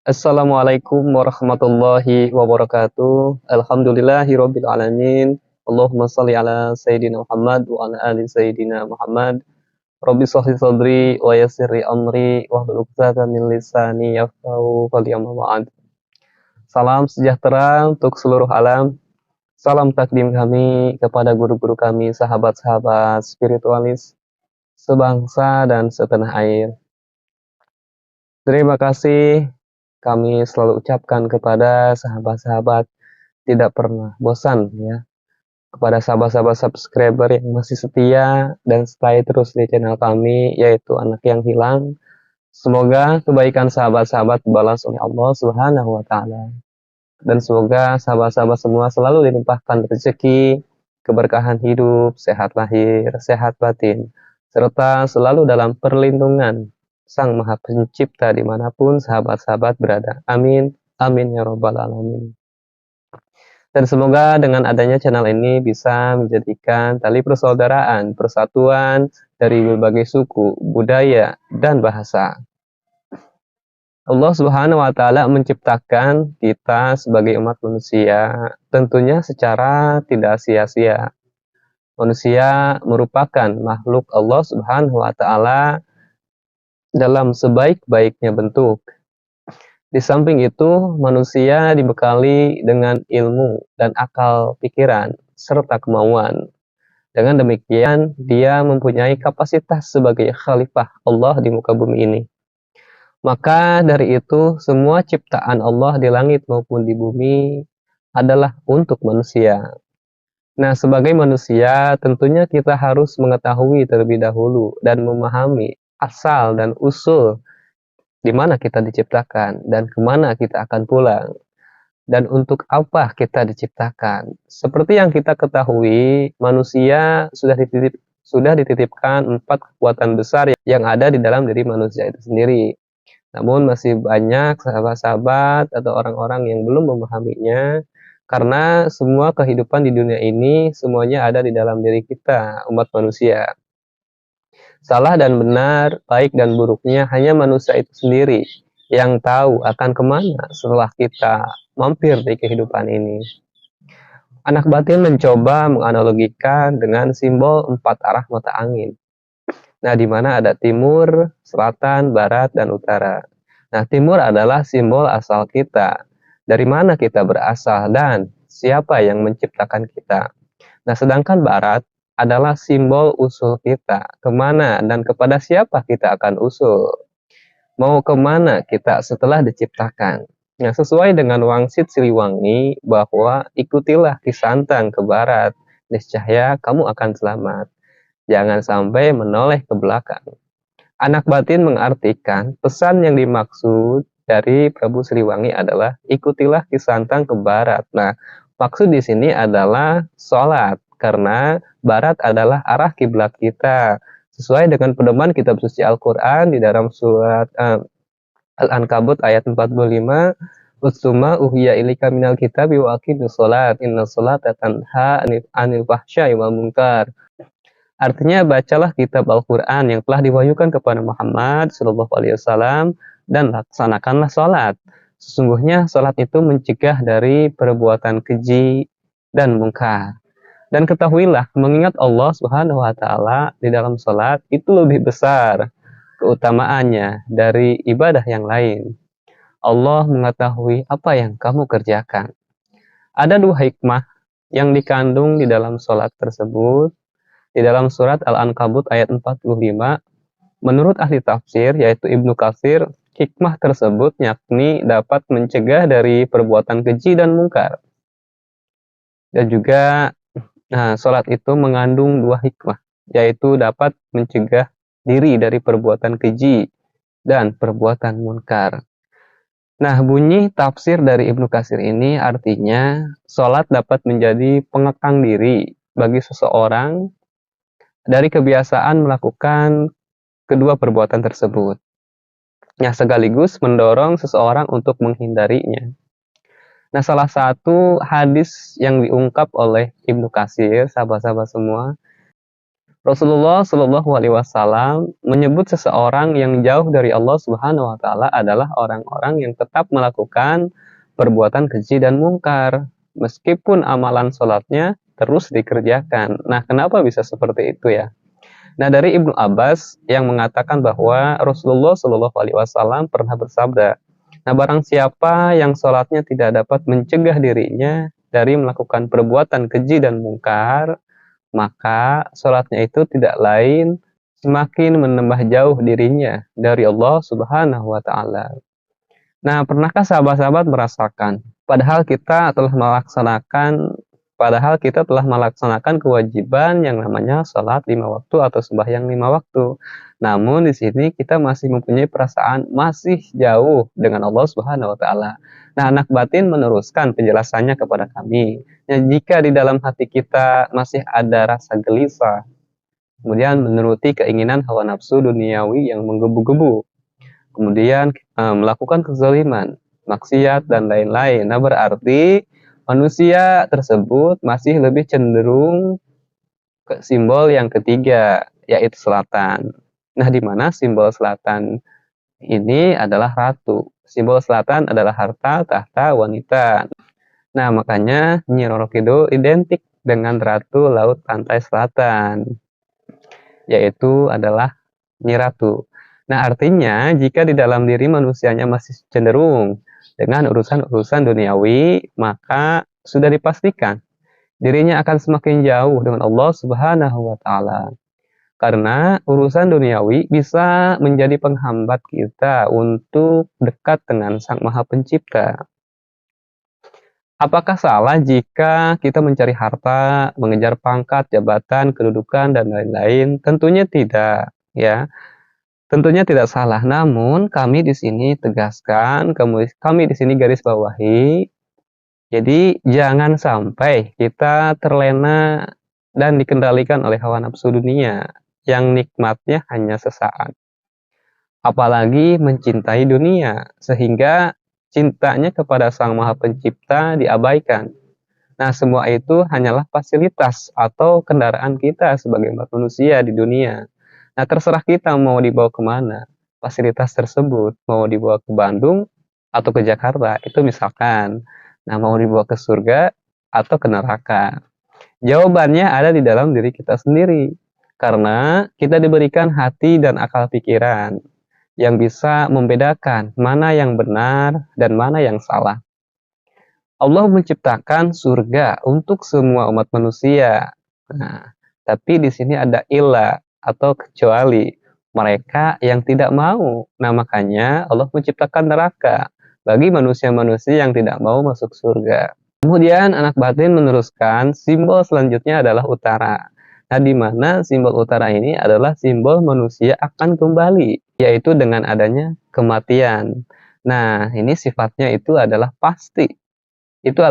Assalamualaikum warahmatullahi wabarakatuh. Alhamdulillahirabbil alamin. Allahumma shalli ala sayyidina Muhammad wa ala ali sayyidina Muhammad. Rabbi shrah li sadri wa yassir li amri wahlul 'uqdatam min lisani yafqahu qawli, amma ba'd. Salam sejahtera untuk seluruh alam. Salam takdim kami kepada guru-guru kami, sahabat-sahabat spiritualis sebangsa dan setanah air. Terima kasih kami selalu ucapkan kepada sahabat-sahabat tidak pernah bosan ya, kepada sahabat-sahabat subscriber yang masih setia dan stay terus di channel kami, yaitu Anak Yang Hilang. Semoga kebaikan sahabat-sahabat dibalas oleh Allah Subhanahu wa taala. Dan semoga sahabat-sahabat semua selalu dilimpahkan rezeki, keberkahan hidup, sehat lahir, sehat batin, serta selalu dalam perlindungan Sang Maha Pencipta dimanapun sahabat-sahabat berada. Amin. Amin ya robbal alamin. Dan semoga dengan adanya channel ini bisa menjadikan tali persaudaraan, persatuan dari berbagai suku, budaya, dan bahasa. Allah Subhanahu wa taala menciptakan kita sebagai umat manusia tentunya secara tidak sia-sia. Manusia merupakan makhluk Allah Subhanahu wa taala dalam sebaik-baiknya bentuk. Di samping itu, manusia dibekali dengan ilmu dan akal pikiran serta kemauan. Dengan demikian, dia mempunyai kapasitas sebagai khalifah Allah di muka bumi ini. Maka dari itu, semua ciptaan Allah di langit maupun di bumi adalah untuk manusia. Nah, sebagai manusia, tentunya kita harus mengetahui terlebih dahulu dan memahami asal dan usul di mana kita diciptakan dan kemana kita akan pulang. Dan untuk apa kita diciptakan. Seperti yang kita ketahui, manusia sudah dititipkan 4 kekuatan besar yang ada di dalam diri manusia itu sendiri. Namun masih banyak sahabat-sahabat atau orang-orang yang belum memahaminya, karena semua kehidupan di dunia ini semuanya ada di dalam diri kita, umat manusia. Salah dan benar, baik dan buruknya hanya manusia itu sendiri yang tahu akan kemana setelah kita mampir di kehidupan ini. Anak batin mencoba menganalogikan dengan simbol 4 arah mata angin. Nah, di mana ada timur, selatan, barat, dan utara. Nah, timur adalah simbol asal kita. Dari mana kita berasal dan siapa yang menciptakan kita. Nah, sedangkan barat adalah simbol usul kita. Kemana dan kepada siapa kita akan usul. Mau kemana kita setelah diciptakan. Nah, sesuai dengan Wangsit Siliwangi bahwa ikutilah Kisantang ke barat, niscaya kamu akan selamat. Jangan sampai menoleh ke belakang. Anak batin mengartikan pesan yang dimaksud dari Prabu Siliwangi adalah ikutilah Kisantang ke barat. Nah, maksud di sini adalah sholat, karena barat adalah arah kiblat kita. Sesuai dengan pedoman kitab suci Al-Quran di dalam surat Al-Ankabut ayat 45, "Utsuma uhiya ilika minal kitabi wa aqimus sholat, inna sholata tanha anil fahsya'i wal munkar." Artinya, bacalah kitab Al-Quran yang telah diwahyukan kepada Muhammad SAW dan laksanakanlah sholat. Sesungguhnya sholat itu mencegah dari perbuatan keji dan mungkar. Dan ketahuilah, mengingat Allah Subhanahu wa taala di dalam sholat itu lebih besar keutamaannya dari ibadah yang lain. Allah mengetahui apa yang kamu kerjakan. Ada 2 hikmah yang dikandung di dalam sholat tersebut. Di dalam surat Al-Ankabut ayat 45, menurut ahli tafsir yaitu Ibnu Katsir, hikmah tersebut yakni dapat mencegah dari perbuatan keji dan mungkar. Dan juga sholat itu mengandung 2 hikmah, yaitu dapat mencegah diri dari perbuatan keji dan perbuatan munkar. Nah, bunyi tafsir dari Ibnu Katsir ini artinya sholat dapat menjadi pengekang diri bagi seseorang dari kebiasaan melakukan kedua perbuatan tersebut. Yang sekaligus mendorong seseorang untuk menghindarinya. Nah, salah satu hadis yang diungkap oleh Ibnu Katsir, sahabat-sahabat semua, Rasulullah Shallallahu Alaihi Wasallam menyebut seseorang yang jauh dari Allah Subhanahu Wa Taala adalah orang-orang yang tetap melakukan perbuatan keji dan mungkar, meskipun amalan sholatnya terus dikerjakan. Nah, kenapa bisa seperti itu ya? Nah, dari Ibnu Abbas yang mengatakan bahwa Rasulullah Shallallahu Alaihi Wasallam pernah bersabda, nah barang siapa yang sholatnya tidak dapat mencegah dirinya dari melakukan perbuatan keji dan mungkar, maka sholatnya itu tidak lain semakin menambah jauh dirinya dari Allah Subhanahu wa Ta'ala. Nah, pernahkah sahabat-sahabat merasakan, padahal kita telah melaksanakan kewajiban yang namanya sholat 5 waktu atau sembahyang 5 waktu. Namun di sini kita masih mempunyai perasaan masih jauh dengan Allah Subhanahu wa Ta'ala. Nah, anak batin meneruskan penjelasannya kepada kami. Ya, jika di dalam hati kita masih ada rasa gelisah, kemudian menuruti keinginan hawa nafsu duniawi yang menggebu-gebu, kemudian melakukan kezaliman, maksiat, dan lain-lain. Nah, berarti manusia tersebut masih lebih cenderung ke simbol yang ketiga, yaitu selatan. Nah, di mana simbol selatan ini adalah ratu. Simbol selatan adalah harta, tahta, wanita. Nah, makanya Nyi Roro Kidul identik dengan ratu laut pantai selatan, yaitu adalah Nyi Ratu. Nah, artinya jika di dalam diri manusianya masih cenderung dengan urusan-urusan duniawi, maka sudah dipastikan dirinya akan semakin jauh dengan Allah Subhanahu wa Ta'ala. Karena urusan duniawi bisa menjadi penghambat kita untuk dekat dengan Sang Maha Pencipta. Apakah salah jika kita mencari harta, mengejar pangkat, jabatan, kedudukan, dan lain-lain? Tentunya tidak, ya. Tentunya tidak salah, namun kami di sini tegaskan, kami di sini garis bawahi, jadi jangan sampai kita terlena dan dikendalikan oleh hawa nafsu dunia yang nikmatnya hanya sesaat. Apalagi mencintai dunia, sehingga cintanya kepada Sang Maha Pencipta diabaikan. Nah, semua itu hanyalah fasilitas atau kendaraan kita sebagai umat manusia di dunia. Nah, terserah kita mau dibawa kemana fasilitas tersebut, mau dibawa ke Bandung atau ke Jakarta, itu misalkan. Nah, mau dibawa ke surga atau ke neraka. Jawabannya ada di dalam diri kita sendiri. Karena kita diberikan hati dan akal pikiran yang bisa membedakan mana yang benar dan mana yang salah. Allah menciptakan surga untuk semua umat manusia. Nah, tapi di sini ada ilah atau kecuali mereka yang tidak mau. Nah, makanya Allah menciptakan neraka bagi manusia-manusia yang tidak mau masuk surga. Kemudian anak batin meneruskan simbol selanjutnya adalah utara. Nah, di mana simbol utara ini adalah simbol manusia akan kembali, yaitu dengan adanya kematian. Nah, ini sifatnya itu adalah pasti. Itu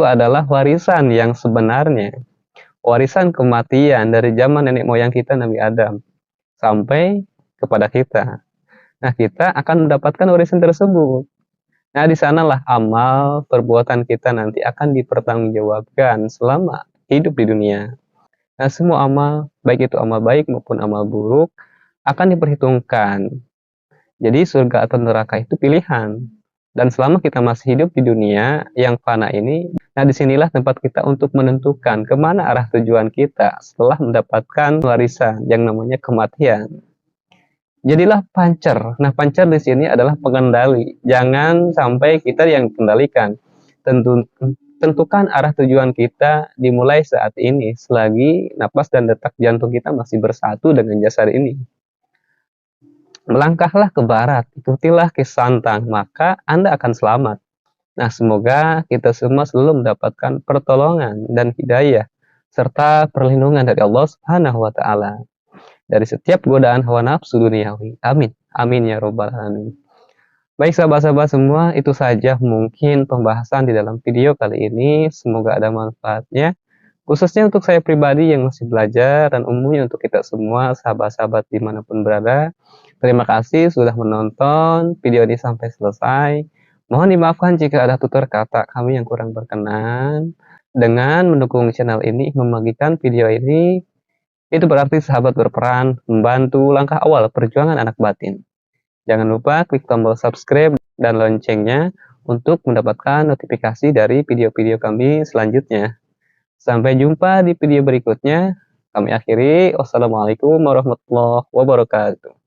adalah warisan yang sebenarnya, warisan kematian dari zaman nenek moyang kita Nabi Adam sampai kepada kita. Nah, kita akan mendapatkan warisan tersebut. Nah, di sanalah amal perbuatan kita nanti akan dipertanggungjawabkan selama hidup di dunia. Nah, semua amal, baik itu amal baik maupun amal buruk, akan diperhitungkan. Jadi surga atau neraka itu pilihan. Dan selama kita masih hidup di dunia yang fana ini, nah disinilah tempat kita untuk menentukan kemana arah tujuan kita setelah mendapatkan warisan yang namanya kematian. Jadilah pancer. Nah, pancer di sini adalah pengendali. Jangan sampai kita yang kendalikan. Tentukan arah tujuan kita dimulai saat ini, selagi napas dan detak jantung kita masih bersatu dengan jasad ini. Melangkahlah ke barat, ikutilah ke santang, maka Anda akan selamat. Nah, semoga kita semua selalu mendapatkan pertolongan dan hidayah, serta perlindungan dari Allah Subhanahu wa Ta'ala dari setiap godaan hawa nafsu duniawi. Amin. Amin ya Rabbal 'Alamin. Baik sahabat-sahabat semua, itu saja mungkin pembahasan di dalam video kali ini. Semoga ada manfaatnya. Khususnya untuk saya pribadi yang masih belajar dan umumnya untuk kita semua sahabat-sahabat dimanapun berada. Terima kasih sudah menonton video ini sampai selesai. Mohon dimaafkan jika ada tutur kata kami yang kurang berkenan. Dengan mendukung channel ini, membagikan video ini Itu berarti sahabat berperan membantu langkah awal perjuangan anak batin. Jangan lupa klik tombol subscribe dan loncengnya untuk mendapatkan notifikasi dari video-video kami selanjutnya. Sampai jumpa di video berikutnya. Kami akhiri. Wassalamualaikum warahmatullahi wabarakatuh.